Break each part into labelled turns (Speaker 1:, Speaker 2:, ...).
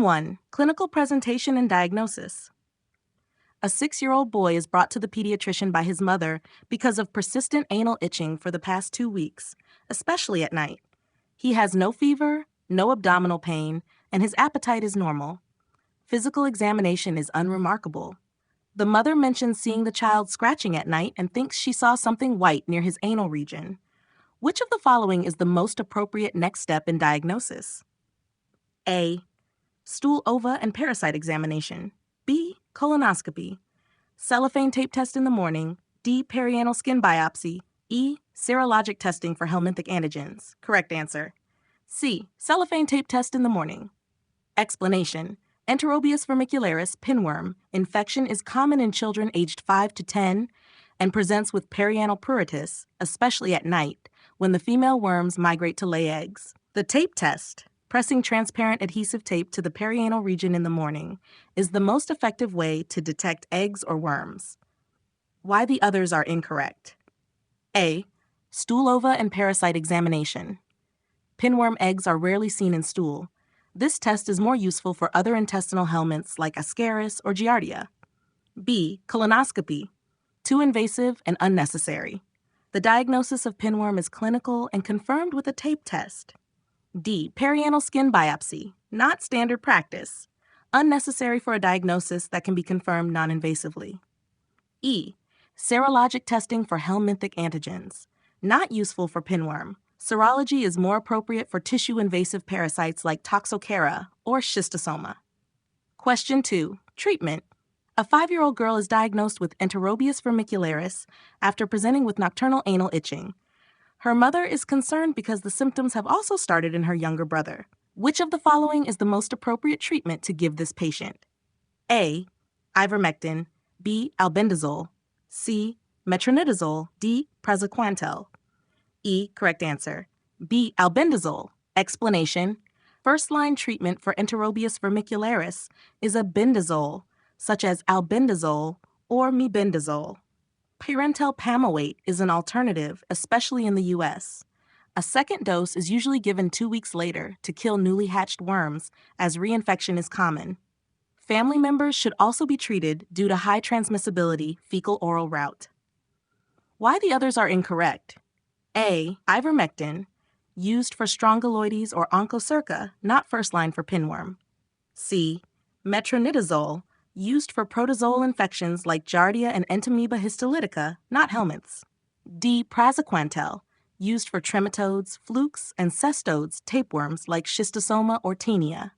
Speaker 1: 1. Clinical presentation and diagnosis. A 6-year-old boy is brought to the pediatrician by his mother because of persistent anal itching for the past 2 weeks, especially at night. He has no fever, no abdominal pain, and his appetite is normal. Physical examination is unremarkable. The mother mentions seeing the child scratching at night and thinks she saw something white near his anal region. Which of the following is the most appropriate next step in diagnosis? A. Stool ova and parasite examination. B. Colonoscopy. Cellophane tape test in the morning. D. Perianal skin biopsy. E. Serologic testing for helminthic antigens. Correct answer. C. Cellophane tape test in the morning. Explanation. Enterobius vermicularis, pinworm, infection is common in children aged 5 to 10 and presents with perianal pruritus, especially at night, when the female worms migrate to lay eggs. The tape test, pressing transparent adhesive tape to the perianal region in the morning, is the most effective way to detect eggs or worms. Why the others are incorrect. A. Stool ova and parasite examination. Pinworm eggs are rarely seen in stool. This test is more useful for other intestinal helminths like Ascaris or Giardia. B. Colonoscopy. Too invasive and unnecessary. The diagnosis of pinworm is clinical and confirmed with a tape test. D. Perianal skin biopsy. Not standard practice. Unnecessary for a diagnosis that can be confirmed non-invasively. E. Serologic testing for helminthic antigens. Not useful for pinworm. Serology is more appropriate for tissue-invasive parasites like Toxocara or Schistosoma. Question 2. Treatment. A 5-year-old girl is diagnosed with Enterobius vermicularis after presenting with nocturnal anal itching. Her mother is concerned because the symptoms have also started in her younger brother. Which of the following is the most appropriate treatment to give this patient? A. Ivermectin. B. Albendazole. C. Metronidazole. D. Praziquantel. E. Correct answer. B. Albendazole. Explanation. First-line treatment for Enterobius vermicularis is a bendazole, such as albendazole or mebendazole. Pyrantel pamoate is an alternative, especially in the U.S. A second dose is usually given 2 weeks later to kill newly hatched worms, as reinfection is common. Family members should also be treated due to high transmissibility fecal-oral route. Why the others are incorrect? A. Ivermectin, used for strongyloides or onchocerca, not first-line for pinworm. C. Metronidazole, used for protozoal infections like Giardia and Entamoeba histolytica, not helminths. D. Praziquantel, used for trematodes, flukes, and cestodes tapeworms like Schistosoma or Taenia.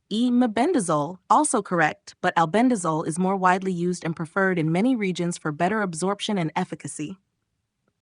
Speaker 1: E. Mebendazole, also correct, but albendazole is more widely used and preferred in many regions for better absorption and efficacy.